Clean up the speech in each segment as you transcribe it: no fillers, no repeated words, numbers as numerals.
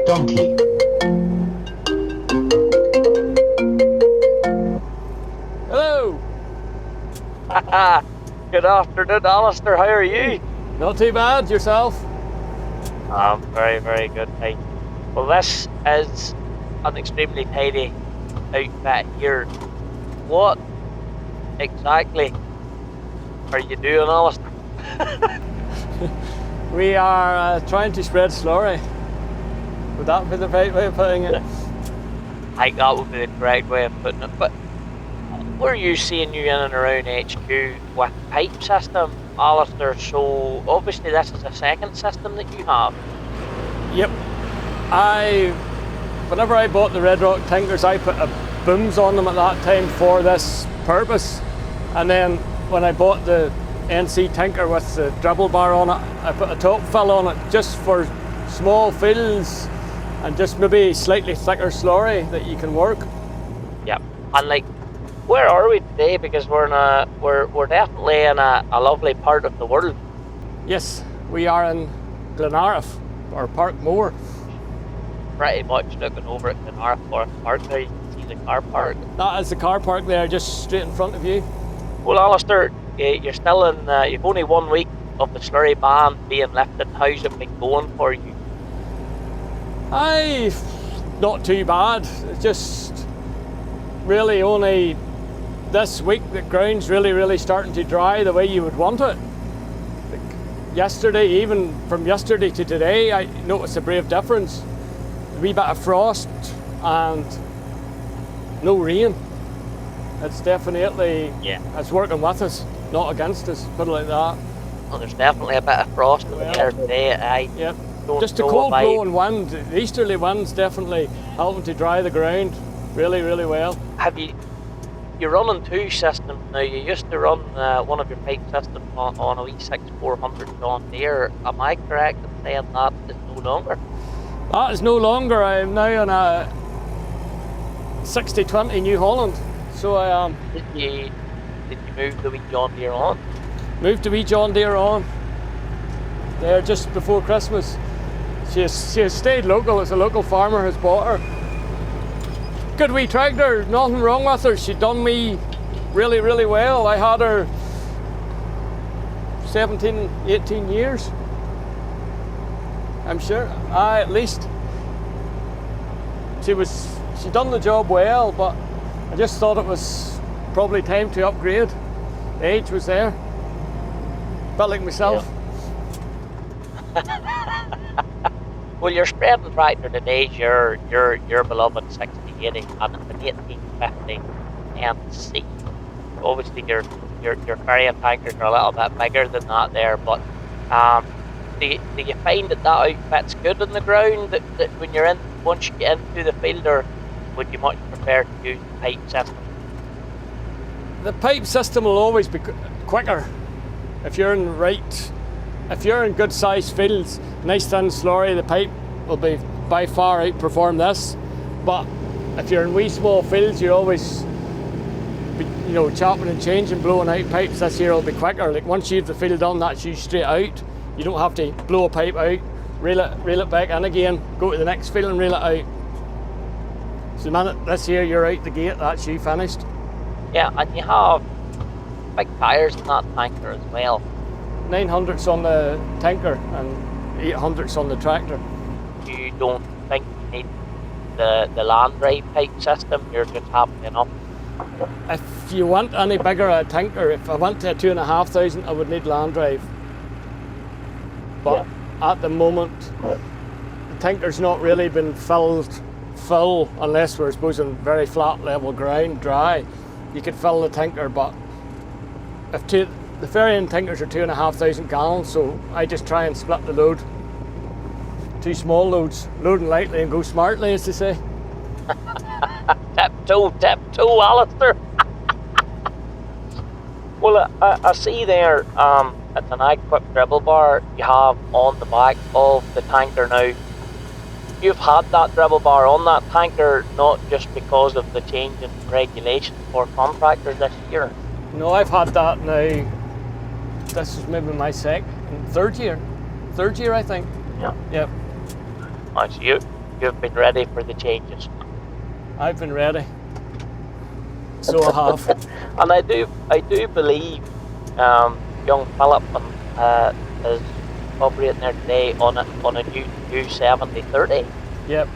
Donkey. Hello! Good afternoon, Alastair. How are you? Not too bad, yourself? I'm very, very good, thank you. Well, this is an extremely tidy outfit here. What exactly are you doing, Alastair? We are trying to spread slurry. Would that be the right way of putting it? I think that would be the correct way of putting it. But were you seeing you in and around HQ with pipe system, Alastair? So obviously this is a second system that you have. Yep. Whenever I bought the Red Rock Tinkers, I put booms on them at that time for this purpose. And then when I bought the NC Tinker with the Dribble bar on it, I put a top fill on it just for small fills and just maybe slightly thicker slurry that you can work. Yep. And like, where are we today? Because we're definitely in a lovely part of the world. Yes, we are in Glenariff, or Park Moor. Pretty much looking over at Glenariff Park there, you can see the car park. That is the car park there, just straight in front of you. Well, Alastair, you're still in, you've only 1 week of the slurry ban being lifted. How's it been going for you? Not too bad. It's just really only this week the ground's really starting to dry the way you would want it. Like yesterday, even from yesterday to today, I noticed a brave difference. A wee bit of frost and no rain. It's definitely, it's working with us, not against us, put it like that. Well, there's definitely a bit of frost in the air today. Yep. Just a cold blowing wind, the easterly wind's definitely helping to dry the ground really well. You're running two systems now. You used to run one of your pipe systems on a wee 6400 John Deere. Am I correct in saying that is no longer? That is no longer. I am now on a 6020 New Holland. So I am. Did you move the wee John Deere on? Moved the wee John Deere on there just before Christmas. She has stayed local. It's a local farmer has bought her. Good wee tractor, nothing wrong with her. She done me really well. I had her 17, 18 years. I'm sure. At least she done the job well, but I just thought it was probably time to upgrade. The age was there. Bit like myself. Yeah. Well, your spreading tractor today is your beloved 6080 and it's an 1850 NC. Obviously your carrying tankers are a little bit bigger than that there, but do you find that outfit's good on the ground that when you're once you get into the field, or would you much prefer to use the pipe system? The pipe system will always be quicker if you're in good sized fields, nice thin slurry. The pipe will be by far outperform this. But if you're in wee small fields, you're always be, chopping and changing, blowing out pipes. This here will be quicker. Like once you have the field done, that's you straight out. You don't have to blow a pipe out, reel it back in again, go to the next field and reel it out. So the minute this here you're out the gate, that's you finished. Yeah, and you have big tyres in that tanker as well. 900s on the tanker and 800s on the tractor. You don't think you need the land drive pipe system, you're just happy enough? If you want any bigger a tanker, if I went to a 2,500, I would need land drive. But at the moment, the tanker's not really been full unless we're supposing very flat level ground, dry. You could fill the tanker, but the ferrying tankers are 2,500 gallons, so I just try and split the load. 2 small loads, loading lightly and go smartly, as they say. Tiptoe, Alastair. Well, I see there, it's an ag-equipped dribble bar you have on the back of the tanker now. You've had that dribble bar on that tanker not just because of the change in regulations for contractors this year. No, I've had that now. This is maybe my third year I think. Yeah. Yep. Nice. you've been ready for the changes. I've been ready. So I have. And I do believe young Philip is operating there today on a new 7030. Yep.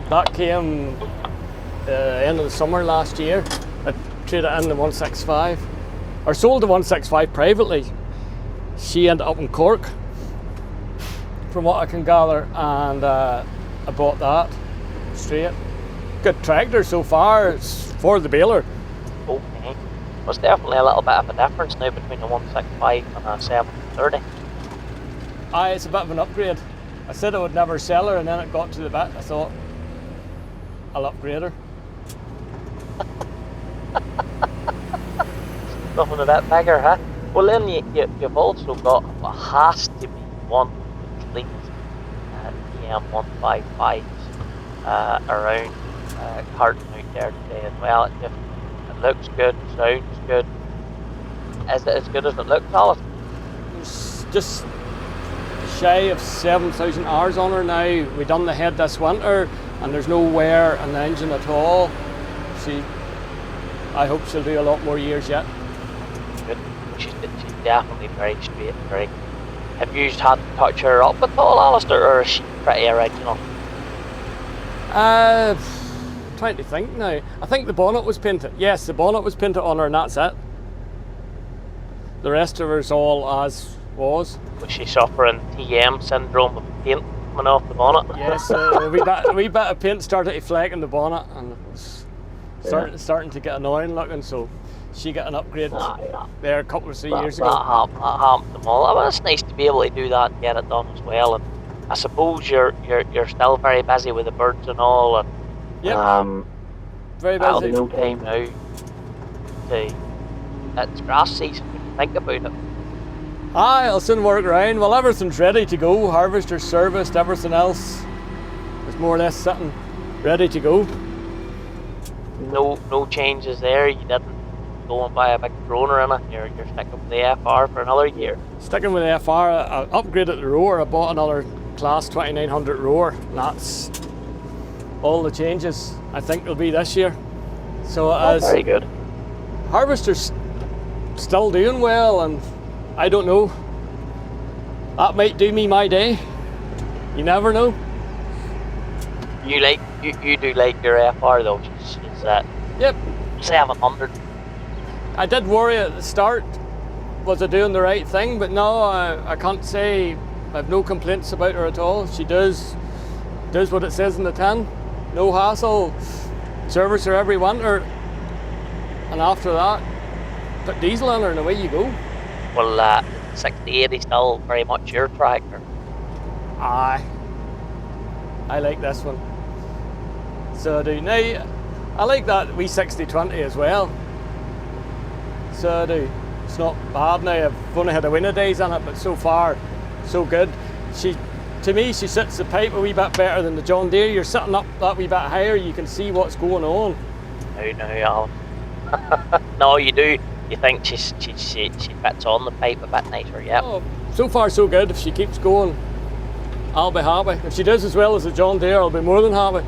That came end of the summer last year. I traded in the 165, or sold the 165 privately. She ended up in Cork, from what I can gather, and I bought that straight. Good tractor so far. It's for the baler. Okay. There's definitely a little bit of a difference now between the 165 and a 7030. Aye, it's a bit of an upgrade. I said I would never sell her, and then it got to the bit. I thought, I'll upgrade her. Nothing a bit bigger, huh? Well, then you've also got what has to be one complete EM155s around carton out there today as well. It looks good, sounds good. Is it as good as it looks, Alice? It's just shy of 7,000 hours on her now. We done the head this winter, and there's no wear in the engine at all. I hope she'll do a lot more years yet. Good. She's definitely very straight, very. Have you had to touch her up at all, Alastair, or is she pretty original? Trying to think now. I think the bonnet was painted. Yes, the bonnet was painted on her, and that's it. The rest of her's all as was. Was she suffering TM syndrome with paint coming off the bonnet? Yes, a wee bit of paint started to flake in the bonnet, and it was starting to get annoying looking, so she got an upgrade there a couple of years ago. That happened to them all. Well, it's nice to be able to do that and get it done as well. And I suppose you're still very busy with the birds and all. And yep. Very busy. That'll be no time now. It's grass season when you think about it. Aye, it'll soon work around. Well, everything's ready to go. Harvester's serviced, everything else is more or less sitting ready to go. No changes there. You didn't go and buy a big droner in it. You're sticking with the FR for another year. Sticking with the FR, I upgraded the rower. I bought another class 2900 rower. And that's all the changes I think will be this year. So very good. Harvester's still doing well, and I don't know. That might do me my day. You never know. You do like your FR though. Is that? Yep. 700. I did worry at the start, was I doing the right thing? But no, I can't say. I have no complaints about her at all. She does what it says in the tin. No hassle. Service her every winter, and after that, put diesel in her and away you go. Well, 68 is still very much your tractor. Aye. I like this one. So I do. Now, I like that wee 6020 as well. So I do. It's not bad now. I've only had a winter days on it, but so far, so good. To me, she sits the pipe a wee bit better than the John Deere. You're sitting up that wee bit higher, you can see what's going on. No, Alan. No, you do. You think she fits on the pipe a bit nicer, yeah. Oh, so far so good. If she keeps going, I'll be happy. If she does as well as the John Deere, I'll be more than happy.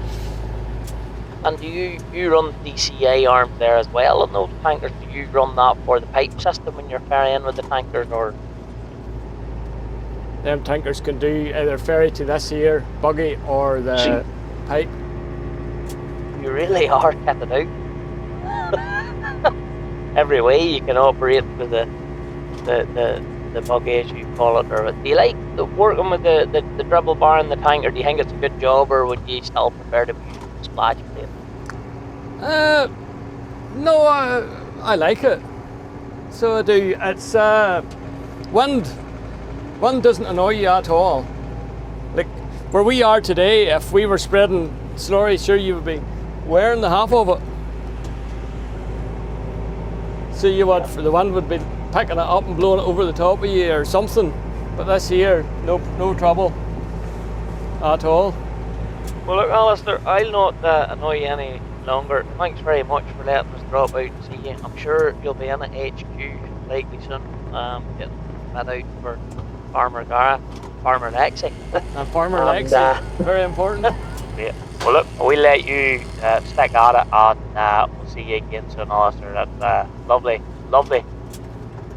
And do you run DCA arms there as well on those tankers? Do you run that for the pipe system when you're ferrying with the tankers, or? Them tankers can do either ferry to this here buggy or the pipe. You really are kitted out. Every way you can operate with the buggy, as you call it. Or do you like working with the dribble bar and the tanker? Do you think it's a good job, or would you still prefer to be using the splash plate? No, I like it. So I do. It's wind doesn't annoy you at all. Like where we are today, if we were spreading slurry, sure you would be wearing the half of it. So you would, the wind would be picking it up and blowing it over the top of you or something. But this here, no trouble at all. Well, look, Alastair, I'll not annoy you any longer. Thanks very much for letting us drop out and see you. I'm sure you'll be in at HQ likely soon, getting that out for Farmer Gareth. Farmer Lexi. And Farmer And, Lexi, very important. Great. Well, look, we'll let you stick at it, and we'll see you again soon, Alastair. That's lovely.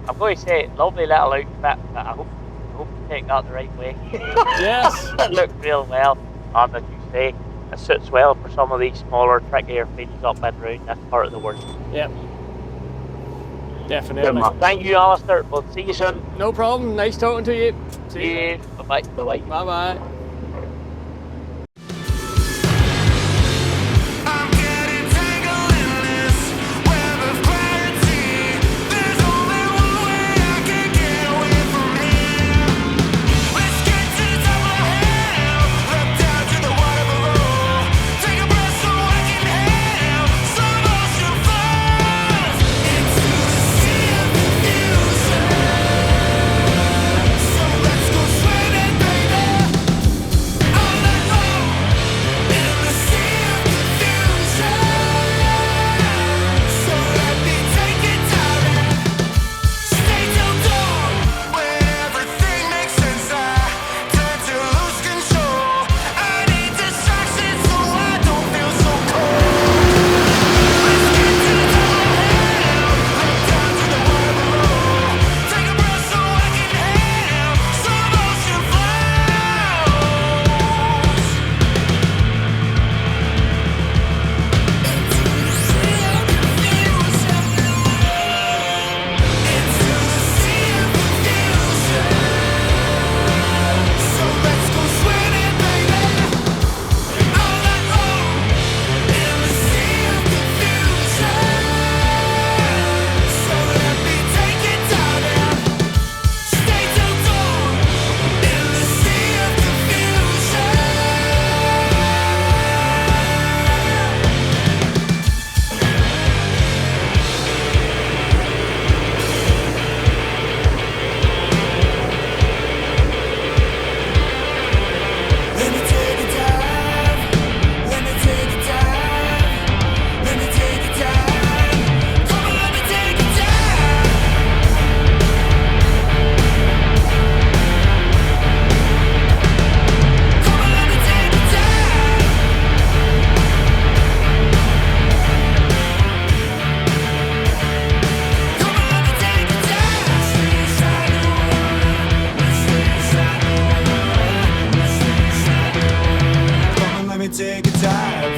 I'm going to say lovely little outfit, but I hope you take that the right way. Yes. It looked real well, and as you say, it suits well for some of these smaller, trickier fields up and round this part of the world. Yep. Good Definitely. man. Thank you, Alastair. We'll see you soon. No problem. Nice talking to you. See you. Cheers. Bye bye. Bye bye. I'm getting tangled in this web of clarity. There's only one way I can get away from here. Let's get to the top of the hill, look down to the water below. Take a breath so I can inhale some ocean flows into the sea of confusion. So let's go swimming, baby. All night long in the sea of confusion. So let me take it direct. Stay till dawn, where everything makes sense. I tend to lose control. I need distraction so I don't feel so cold. Let's get to the top of the hill, look down to the water below. Take a breath so I can inhale some ocean flows. Into the sea of confusion. So let's go swimming, baby. All night long in the sea of confusion. So let me take it direct. Stay till dawn in the sea of confusion. Let me take a dive. Let me take a dive. Let me take a dive. Come on, let me take a dive. Come on, let me take a dive. Come on, let me take a dive. Stay inside the water. Stay inside the water. Stay inside the water. Come on, let me take a dive.